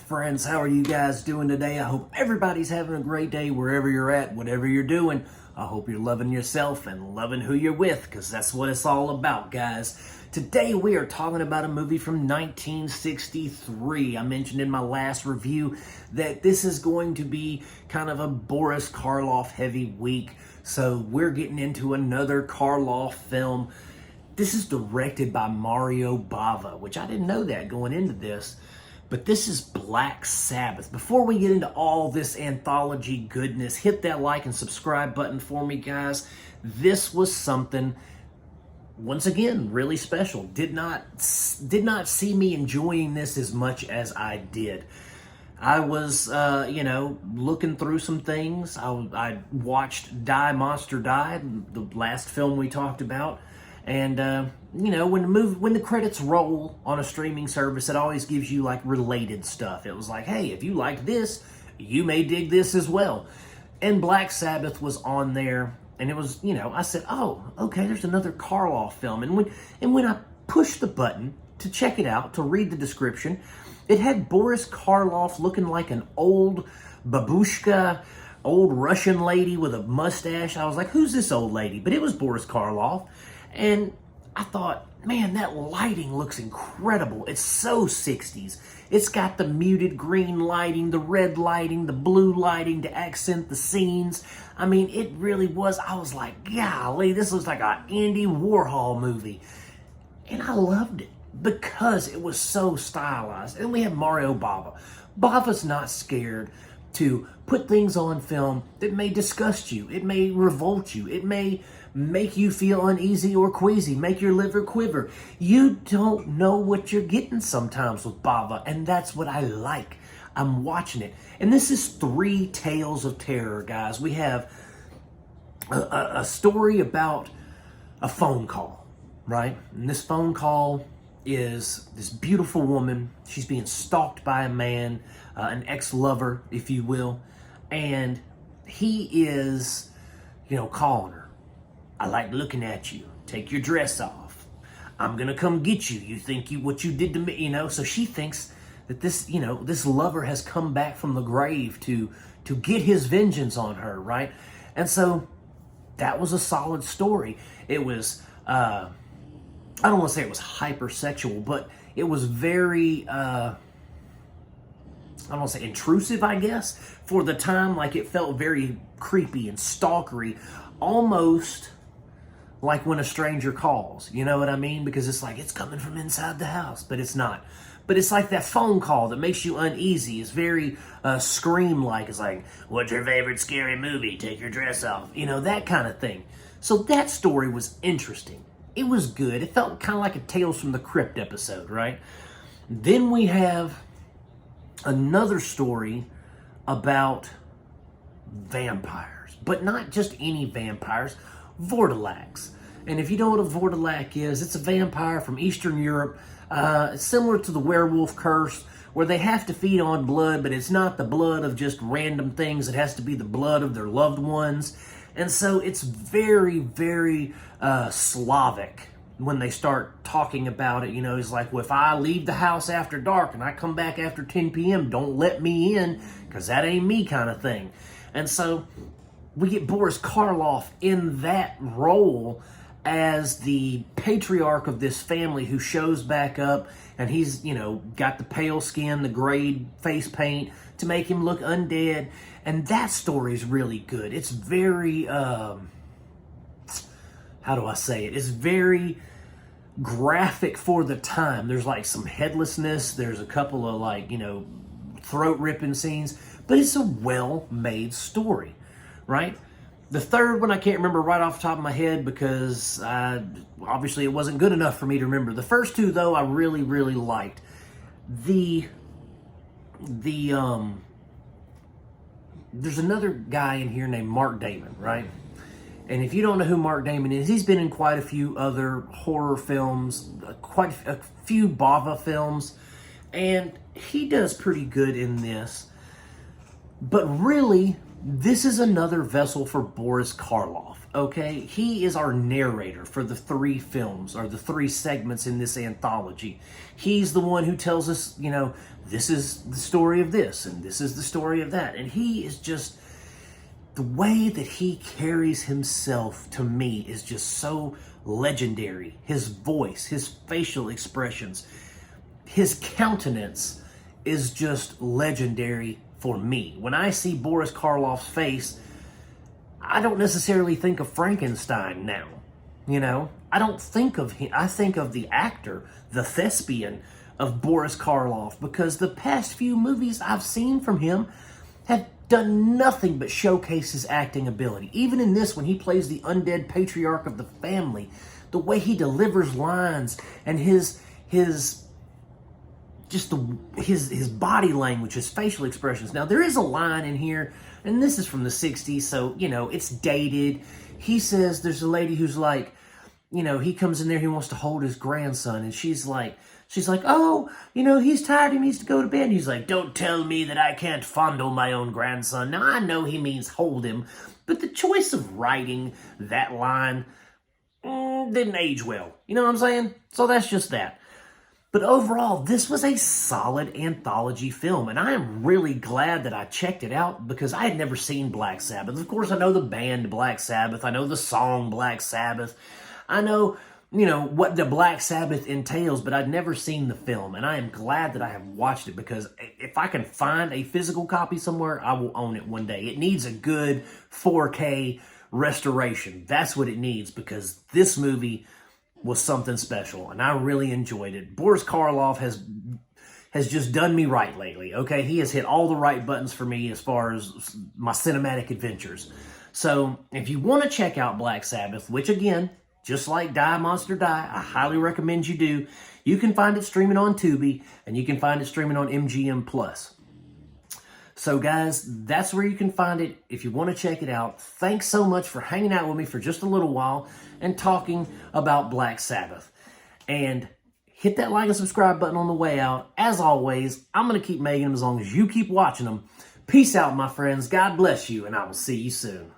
friends. How are you guys doing today? I hope everybody's having a great day wherever you're at, whatever you're doing. I hope you're loving yourself and loving who you're with, because that's what it's all about, guys. Today we are talking about a movie from 1963. I mentioned in my last review that this is going to be kind of a Boris Karloff heavy week. So we're getting into another Karloff film. This is directed by Mario Bava, which I didn't know that going into this. But this is Black Sabbath. Before we get into all this anthology goodness, hit that like and subscribe button for me, guys. This was something, once again, really special. Did not see me enjoying this as much as I did. I was, looking through some things. I watched Die Monster Die, the last film we talked about. And, when the credits roll on a streaming service, it always gives you, like, related stuff. It was like, hey, if you liked this, you may dig this as well. And Black Sabbath was on there, and it was, I said, oh, okay, there's another Karloff film. And when I pushed the button to check it out, to read the description, it had Boris Karloff looking like an old babushka, old Russian lady with a mustache. I was like, who's this old lady? But it was Boris Karloff. And I thought, man, that lighting looks incredible. It's so 60s. It's got the muted green lighting, the red lighting, the blue lighting to accent the scenes. I mean, it really was. I was like, golly, this looks like an Andy Warhol movie. And I loved it because it was so stylized. And we have Mario Bava. Bava's not scared to put things on film that may disgust you. It may revolt you. It may make you feel uneasy or queasy, make your liver quiver. You don't know what you're getting sometimes with Bava, and that's what I like. I'm watching it. And this is 3 tales of terror, guys. We have a story about a phone call, right? And this phone call is this beautiful woman. She's being stalked by a man, an ex-lover, if you will. And he is, calling her. I like looking at you. Take your dress off. I'm going to come get you. You think what you did to me, So she thinks that this, this lover has come back from the grave to get his vengeance on her, right? And so that was a solid story. It was, I don't want to say it was hypersexual, but it was very, I don't want to say intrusive, I guess. For the time, like, it felt very creepy and stalkery, almost like when a stranger calls, you know what I mean? Because it's like, it's coming from inside the house, but it's not. But it's like that phone call that makes you uneasy. It's very Scream-like. It's like, what's your favorite scary movie? Take your dress off. That kind of thing. So that story was interesting. It was good. It felt kind of like a Tales from the Crypt episode, right? Then we have another story about vampires. But not just any vampires. Vortilacs. And if you know what a Vortilac is, it's a vampire from Eastern Europe, similar to the werewolf curse, where they have to feed on blood, but it's not the blood of just random things. It has to be the blood of their loved ones. And so it's very, very Slavic when they start talking about it. It's like, well, if I leave the house after dark and I come back after 10 p.m., don't let me in, because that ain't me kind of thing. And so we get Boris Karloff in that role as the patriarch of this family who shows back up, and he's, got the pale skin, the gray face paint to make him look undead. And that story is really good. It's very, how do I say it? It's very graphic for the time. There's like some headlessness. There's a couple of throat ripping scenes, but it's a well-made story. Right? The third one I can't remember right off the top of my head because obviously it wasn't good enough for me to remember. The first 2, though, I really, really liked. There's another guy in here named Mark Damon, right? And if you don't know who Mark Damon is, he's been in quite a few other horror films, quite a few Bava films, and he does pretty good in this. But really, This is another vessel for Boris Karloff, okay? He is our narrator for the 3 films, or the 3 segments in this anthology. He's the one who tells us, you know, this is the story of this, and this is the story of that. And he is just, the way that he carries himself, to me, is just so legendary. His voice, his facial expressions, his countenance is just legendary for me. When I see Boris Karloff's face, I don't necessarily think of Frankenstein now. You know, I don't think of him. I think of the actor, the thespian of Boris Karloff, because the past few movies I've seen from him have done nothing but showcase his acting ability. Even in this, when he plays the undead patriarch of the family, the way he delivers lines and his body language, his facial expressions. Now, there is a line in here, and this is from the 60s, so, you know, it's dated. He says, there's a lady who's like, you know, he comes in there, he wants to hold his grandson, and she's like, oh, you know, he's tired, he needs to go to bed. And he's like, don't tell me that I can't fondle my own grandson. Now, I know he means hold him, but the choice of writing that line didn't age well. You know what I'm saying? So that's just that. But overall, this was a solid anthology film, and I am really glad that I checked it out because I had never seen Black Sabbath. Of course, I know the band Black Sabbath. I know the song Black Sabbath. I know, you know, what the Black Sabbath entails, but I'd never seen the film, and I am glad that I have watched it because if I can find a physical copy somewhere, I will own it one day. It needs a good 4K restoration. That's what it needs because this movie was something special, and I really enjoyed it. Boris Karloff has just done me right lately, okay? He has hit all the right buttons for me as far as my cinematic adventures. So, if you want to check out Black Sabbath, which again, just like Die Monster Die, I highly recommend you do, you can find it streaming on Tubi, and you can find it streaming on MGM+. So guys, that's where you can find it if you want to check it out. Thanks so much for hanging out with me for just a little while and talking about Black Sabbath. And hit that like and subscribe button on the way out. As always, I'm going to keep making them as long as you keep watching them. Peace out, my friends. God bless you, and I will see you soon.